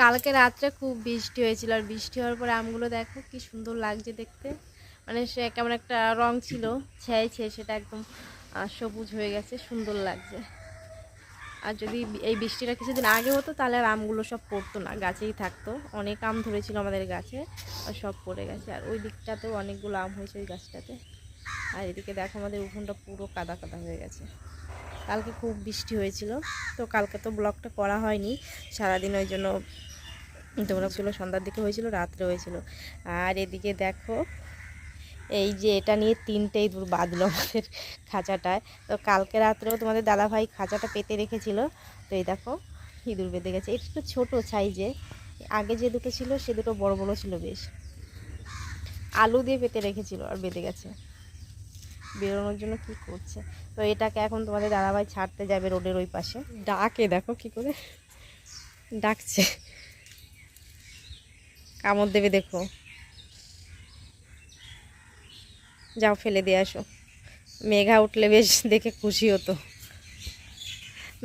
কালকে রাত্রে খুব বৃষ্টি হয়েছিল, আর বৃষ্টি হওয়ার পরে আমগুলো দেখো কি সুন্দর লাগছে দেখতে। মানে সে কেমন একটা রং ছিল ছেয়েছে, সেটা একদম সবুজ হয়ে গেছে, সুন্দর লাগছে। আর যদি এই বৃষ্টিটা কিছুদিন আগে হতো তাহলে আর আমগুলো সব পড়তো না, গাছেই থাকতো। অনেক আম ধরেছিল আমাদের গাছে, আর সব পড়ে গেছে। আর ওই দিকটাতেও অনেকগুলো আম হয়েছে ওই গাছটাতে। আর এদিকে দেখো আমাদের উঠোনটা পুরো কাদা কাদা হয়ে গেছে। কালকে খুব বৃষ্টি হয়েছিল, তো কালকে তো ব্লগটা করা হয়নি সারাদিন, ওই জন্য তোমরা ছিল সন্ধ্যার দিকে হয়েছিল, রাত্রে হয়েছিল। আর এদিকে দেখো এই যে এটা নিয়ে 3টে ইঁদুর বাঁধলো আমাদের খাঁচাটায়। তো কালকে রাত্রেও তোমাদের দাদাভাই খাঁচাটা পেতে রেখেছিল, তো এই দেখো ইঁদুর বেঁধে গেছে। এটা একটু ছোটো সাইজে, আগে যে দুটো ছিল সে দুটো বড় বড় ছিল বেশ। আলু দিয়ে পেতে রেখেছিল আর বেঁধে গেছে, বেরোনোর জন্য কি করছে। তো এটাকে এখন তোমাদের দাদাভাই ছাড়তে যাবে রোডের ওই পাশে। ডাকে দেখো কি করে ডাকছে, কামড় দেবে দেখো। যাও ফেলে দিয়ে আসো। মেঘা উঠলে বেশ দেখে খুশি হতো।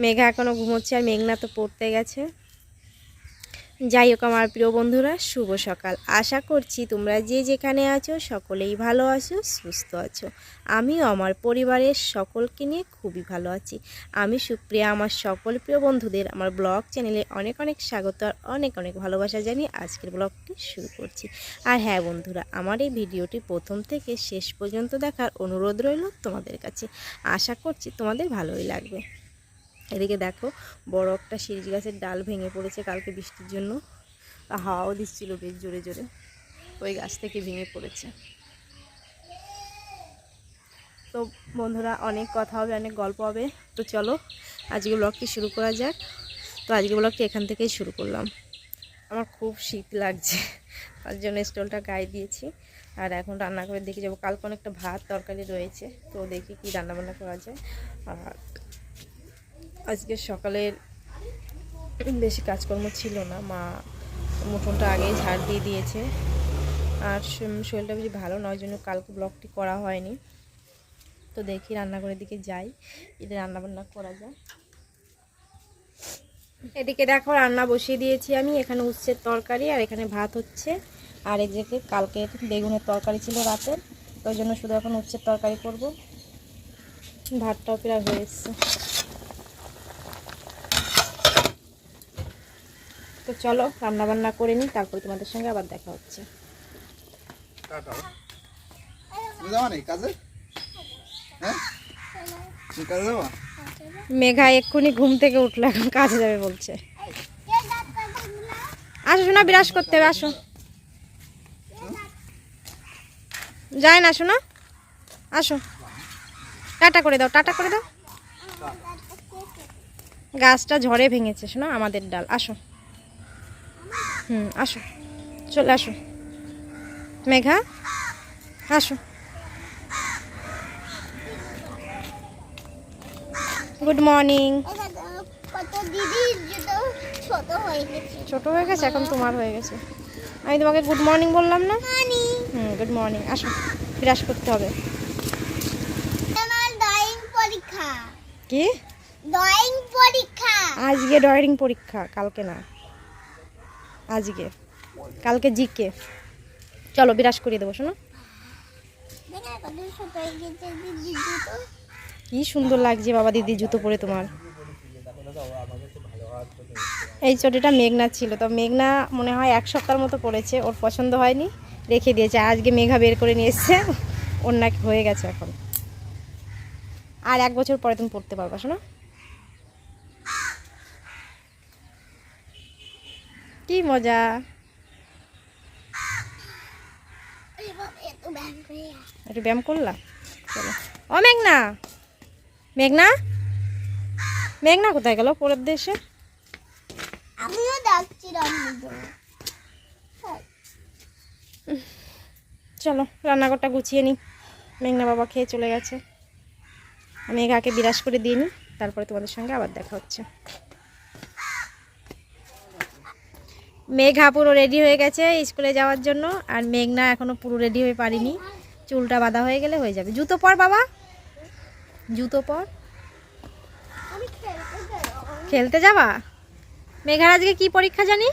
মেঘা এখনও ঘুমোচ্ছে, আর মেঘনা তো পড়তে গেছে। যাই হোক আমার প্রিয় বন্ধুরা, শুভ সকাল। আশা করছি তোমরা যে যেখানে আছো সকলেই ভালো আছো, সুস্থ আছো। আমিও আমার পরিবারের সকলকে নিয়ে খুবই ভালো আছি। আমি সুপ্রিয়া, আমার সকল প্রিয় বন্ধুদের আমার ব্লগ চ্যানেলে অনেক অনেক স্বাগত আর অনেক অনেক ভালোবাসা জানিয়ে আজকের ব্লগটি শুরু করছি। আর হ্যাঁ বন্ধুরা, আমার এই ভিডিওটি প্রথম থেকে শেষ পর্যন্ত দেখার অনুরোধ রইল তোমাদের কাছে। আশা করছি তোমাদের ভালোই লাগবে। এদিকে দেখো বড় একটা শিরিষ গাছের ডাল ভেঙে পড়েছে কালকে বৃষ্টির জন্য, হাওয়াও দিচ্ছিল বেশ জোরে জোরে, ওই গাছ থেকে ভেঙে পড়েছে। তো বন্ধুরা অনেক কথা হবে, অনেক গল্প হবে, তো চলো আজকে ব্লগটি শুরু করা যাক। তো আজকে ব্লগটি এখান থেকেই শুরু করলাম। আমার খুব শীত লাগছে, তার জন্য স্টোলটা গায়ে দিয়েছি। আর এখন রান্না করে দেখে যাবো, কালকে অনেকটা ভাত তরকারি রয়েছে, তো দেখি কি রান্নাবান্না করা যায়। আর আজকে সকালের বেশি কাজকর্ম ছিল না, মা মুঠোনটা আগেই ঝাড় দিয়ে দিয়েছে। আর শরীরটা বেশি ভালো নয়, জন্য কালকে ব্লগটি করা হয়নি। তো দেখি রান্নাঘরের দিকে যাই, এটা রান্নাবান্না করা যায়। এদিকে দেখো রান্না বসিয়ে দিয়েছি আমি, এখানে উচ্ছের তরকারি আর এখানে ভাত হচ্ছে। আর এদিকে কালকে বেগুনের তরকারি ছিল রাতের, তো ওই জন্য শুধু এখন উচ্ছের তরকারি করব। ভাতটাও প্রায় হয়ে এসছে। তো চলো রান্না বান্না করে নিই, তারপরে তোমাদের সঙ্গে আবার দেখা হচ্ছে। মেঘা এক্ষুনি ঘুম থেকে উঠলো, এখন কাজে যাবে বলছে। আসো শোনা, বিরাজ করতে হবে, আসো। যায় না শোনা, আসো। টাটা করে দাও, টাটা করে দাও। গাছটা ঝড়ে ভেঙেছে শোনা, আমাদের ডাল। আসো, আসো, চলে আসো মেঘা, আসো। Good morning. ছোট হয়ে গেছে, এখন তোমার হয়ে গেছে। আমি তোমাকে গুড মর্নিং বললাম না? Good morning. আসো, বিরাজ করতে হবে। কি ড্রয়িং পরীক্ষা? আজকে ড্রয়িং পরীক্ষা, কালকে না, আজকে। কালকে জিকে। চলো বিরাজ করিয়ে দেবো শোনো। কি সুন্দর লাগছে বাবা দিদির জুতো পরে তোমার। এই চটিটা মেঘনা ছিল, তো মেঘনা মনে হয় 1 সপ্তাহের মতো পড়েছে, ওর পছন্দ হয়নি, রেখে দিয়েছে। আজকে মেঘা বের করে নিয়ে এসছে, ওর নাকি হয়ে গেছে এখন। আর 1 বছর পরে তুমি পড়তে পারবা শোনো। কি মজা। একটু ব্যায়াম করলা? চলো। ও মেঘনা, মেঘনা, মেঘনা কোথায় গেল পরের দেশে? আমিও ডাকছি। চলো রান্নাঘরটা গুছিয়ে নিই, মেঘনা বাবা খেয়ে চলে গেছে। আমি মেঘাকে বিরাজ করে দিয়ে নিই, তারপরে তোমাদের সঙ্গে আবার দেখা হচ্ছে। মেঘা পুরো রেডি হয়ে গেছে স্কুলে যাওয়ার জন্য, আর মেঘনা এখনো পুরো রেডি হয়ে পারিনি। চুলটা বাঁধা হয়ে গেলে হয়ে যাবে। জুতো পর বাবা, জুতো পর। খেলতে যাবা? মেঘার আজকে কি পরীক্ষা জানি?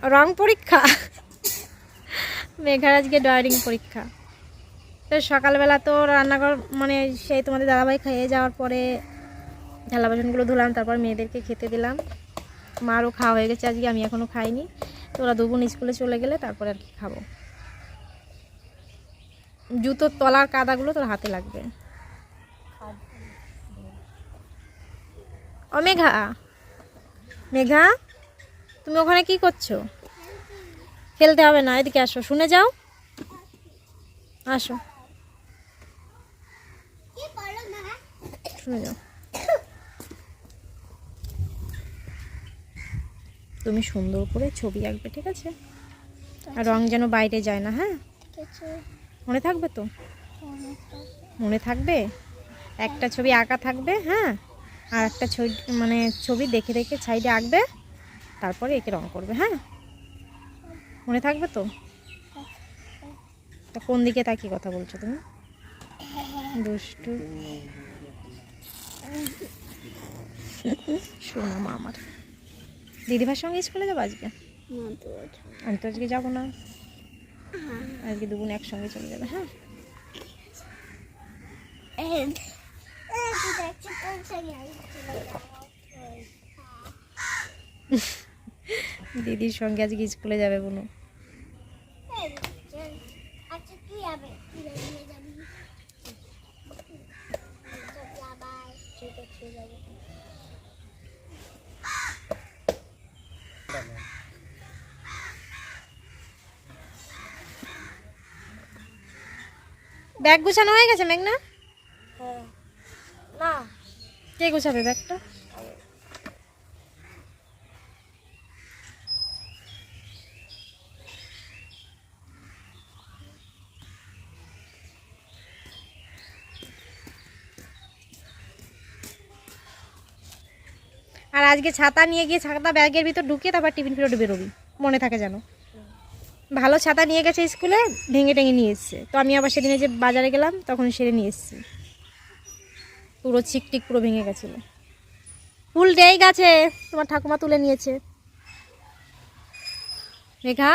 রং পরীক্ষা, মেঘার আজকে ড্রয়িং পরীক্ষা। তো সকালবেলা তো রান্নাঘর মানে সেই তোমাদের দাদাভাই খেয়ে যাওয়ার পরে থালা বাসনগুলো ধুলাম, তারপর মেয়েদেরকে খেতে দিলাম। মারও খাওয়া হয়ে গেছে আজকে, আমি এখনও খাইনি। তো ওরা দুপুর স্কুলে চলে গেলে তারপরে আর কি খাবো। জুতোর তলার কাদাগুলো তোর হাতে লাগবে। ও মেঘা, মেঘা তুমি ওখানে কি করছো? খেলতে হবে না, এদিকে আসো, শুনে যাও, আসো শুনে যাও। তুমি সুন্দর করে ছবি আঁকবে, ঠিক আছে? আর রং যেন বাইরে যায় না, হ্যাঁ? মনে থাকবে তো? মনে থাকবে। একটা ছবি আঁকা থাকবে, হ্যাঁ, আর একটা ছবি মানে ছবি দেখে দেখে সাইডে আঁকবে, তারপরে একে রং করবে, হ্যাঁ? মনে থাকবে তো? তা কোন দিকে তাকিয়ে কথা বলছো তুমি? দুষ্টু শোনো মা আমার। দিদিভাইয়ের সঙ্গে স্কুলে যাবো আজকে? আমি তো আজকে যাবো না, আজকে দুগুণ একসঙ্গে চলে যাবে, হ্যাঁ? দিদির সঙ্গে আজকে স্কুলে যাবে বোনো। ব্যাগ গুছানো হয়ে গেছে মেঘনা? না, কে গুছাবে ব্যাগটা? আর আজকে ছাতা নিয়ে গিয়ে ছাতা ব্যাগের ভিতর ঢুকিয়ে তারপর টিফিন পিরিয়ডে বেরোবি, মনে থাকে যেন। ভালো ছাতা নিয়ে গেছে স্কুলে, ভেঙে টেঙে নিয়ে এসছে। তো আমি আবার সেদিনে যে বাজারে গেলাম তখন সেরে নিয়ে এসছি, পুরো চিকটিক পুরো ভেঙে গেছিলো। ফুল ডেই গাছে তোমার ঠাকুমা তুলে নিয়েছে। মেঘা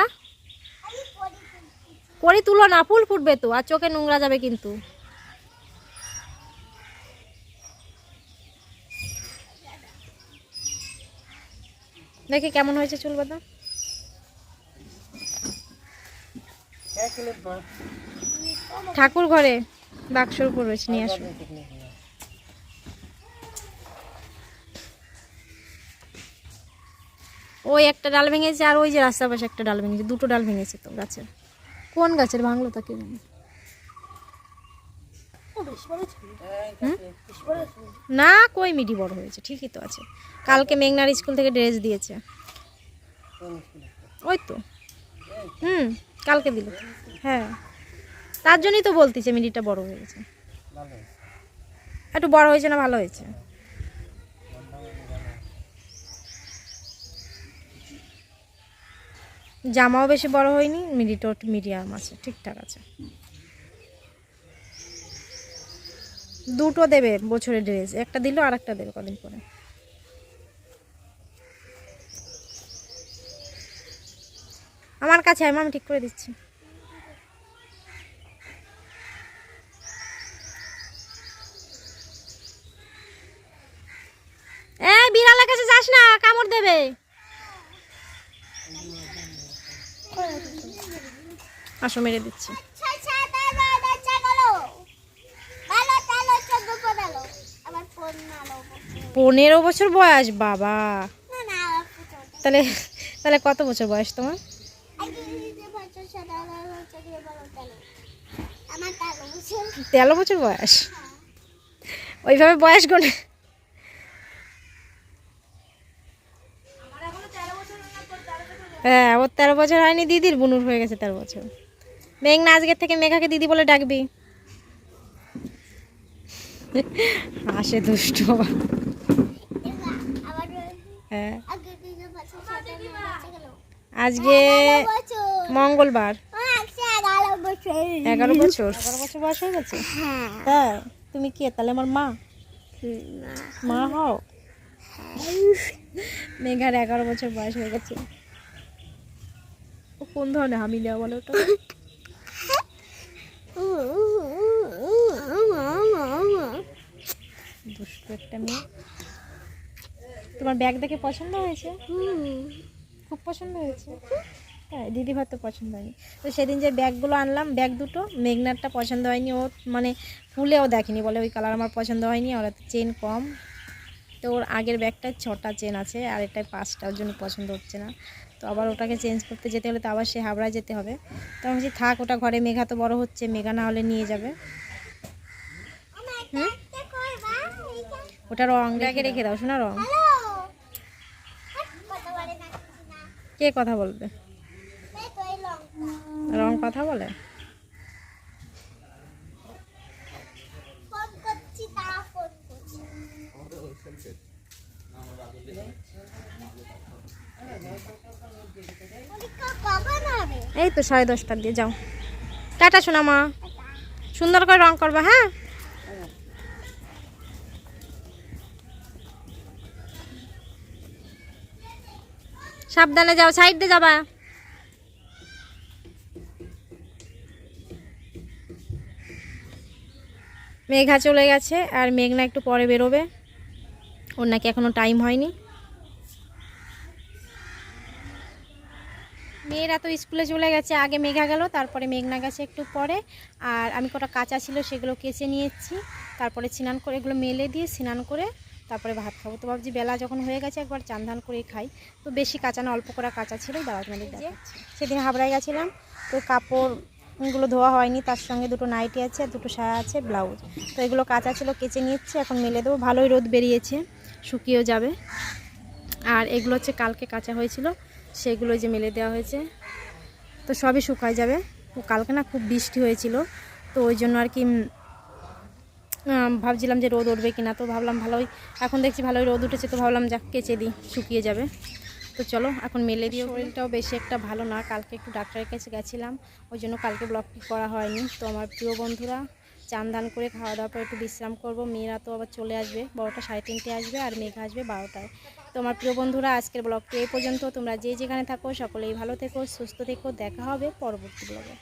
করি তুলো না, ফুল ফুটবে তো, আর চোখে নোংরা যাবে কিন্তু। দেখি কেমন হয়েছে চুল বাঁধা। ঠাকুর ঘরে বাক্সর উপর রয়েছে, নিয়ে আসো। ওই একটা ডাল ভেঙেছে, আর ওই যে রাস্তার পাশে একটা ডাল ভেঙেছে, দুটো ডাল ভেঙেছে তো গাছের। কোন গাছের ভাঙলো তা কে জানে? না কই মিডি বড় হয়েছে, ঠিকই তো আছে। কালকে মেঘনার স্কুল থেকে ড্রেস দিয়েছে, ওই তো। কালকে দিল, হ্যাঁ। তার জন্যই তো বলতেছে মিডিটা বড় হয়ে গেছে। একটু বড় হয়েছে না, ভালো হয়েছে। জামাও বেশি বড় হয়নি, মিডিটা মিডিয়াম আছে, ঠিকঠাক আছে। দুটো দেবে বছরের ড্রেস, একটা দিল আর একটা দেবে কদিন পরে। আমার কাছে আমি ঠিক করে দিচ্ছি। বিড়ালের কাছে যাস না, কামড় দেবে। আসো মেরে দিচ্ছি। 15 বছর বয়স, বাবা। তাহলে তাহলে কত বছর বয়স তোমার? 13 বছর বয়স। ওইভাবে বয়স গনে। হ্যাঁ, ওর 13 বছর হয়নি, দিদির বুনুর হয়ে গেছে 13 বছর। মেঘনা আজকের থেকে মেঘাকে দিদি বলে ডাকবি। আসে দুষ্ট। হ্যাঁ, আজকে মঙ্গলবার। 11 বছর বয়স হয়ে গেছে। হ্যাঁ, তুমি কে তাহলে? আমার মা। মা হও। মেঘার 11 বছর বয়স হয়ে গেছে। কোন ধরনের হামি দেওয়া বলো ওটা? দুষ্টু একটা মেয়ে। তোমার ব্যাগ দেখে পছন্দ হয়েছে? খুব পছন্দ হয়েছে। হ্যাঁ, দিদিভার তো পছন্দ হয়নি। তো সেদিন যে ব্যাগগুলো আনলাম, ব্যাগ দুটো, মেঘনারটা পছন্দ হয়নি, ও মানে খুলেও দেখেনি, বলে ওই কালার আমার পছন্দ হয়নি, ওরা তো চেন কম। তো ওর আগের ব্যাগটায় 6টা চেন আছে আর এটায় 5টা, ওর জন্য পছন্দ হচ্ছে না। তো আবার ওটাকে চেঞ্জ করতে যেতে হলে তো আবার সে হাবড়ায় যেতে হবে। তো আমি বলছি থাক, ওটা ঘরে, মেঘা তো বড় হচ্ছে, মেঘা না হলে নিয়ে যাবে। ওটা রং ব্যাগে রেখে দাও, শোনা রং। কে কথা বলবে? রং কথা বলে? এই তো 10:30 দিয়ে যাও। টাটা শোনা মা, সুন্দর করে রং করবা। হ্যাঁ, সাবধানে যাও, সাইড দিয়ে যাবা। মেঘা চলে গেছে আর মেঘনা একটু পরে বেরোবে, ওর নাকি এখনো টাইম হয়নি। মেয়েরা তো স্কুলে চলে গেছে, আগে মেঘা গেল, তারপরে মেঘনা গেছে একটু পরে। আর আমি কটা কাঁচা ছিল সেগুলো কেচে নিয়েছি, তারপরে স্নান করে এগুলো মেলে দিয়ে স্নান করে তারপরে ভাত খাবো। তো ভাবছি বেলা যখন হয়ে গেছে একবার চান ধান করেই খাই। তো বেশি কাঁচা না, অল্প করে কাঁচা ছিল, দাওয়াত মেলে দিয়ে। সেদিন হাবড়ায় গেছিলাম, তো কাপড়গুলো ধোয়া হয়নি, তার সঙ্গে দুটো নাইটি আছে আর দুটো সায়া আছে, ব্লাউজ। তো এগুলো কাঁচা ছিল, কেচে নিচ্ছি, এখন মেলে দেবো। ভালোই রোদ বেরিয়েছে, শুকিয়েও যাবে। আর এগুলো হচ্ছে কালকে কাঁচা হয়েছিল, সেগুলো যে মেলে দেওয়া হয়েছে, তো সবই শুকায় যাবে। তো কালকে না খুব বৃষ্টি হয়েছিল, তো ওই জন্য আর কি ভাবছিলাম যে রোদ উঠবে কিনা, তো ভাবলাম ভালোই, এখন দেখছি ভালোই রোদ উঠেছে, তো ভাবলাম যাক কেচে দিই, শুকিয়ে যাবে। তো চলো এখন মেলে দিও। শরীরটাও বেশি একটা ভালো না, কালকে একটু ডাক্তারের কাছে গেছিলাম, ওই জন্য কালকে ব্লগটি করা হয়নি। তো আমার প্রিয় বন্ধুরা, চান দান করে খাওয়া দাওয়ার পর একটু বিশ্রাম করব। মেয়েরা তো আবার চলে আসবে, 12টা 3:30 আসবে, আর মেঘা আসবে 12টায়। তো আমার প্রিয় বন্ধুরা, আজকের ব্লগটি এই পর্যন্ত। তোমরা যে যেখানে থাকো সকলেই ভালো থেকো, সুস্থ থেকো, দেখা হবে পরবর্তী ব্লগে।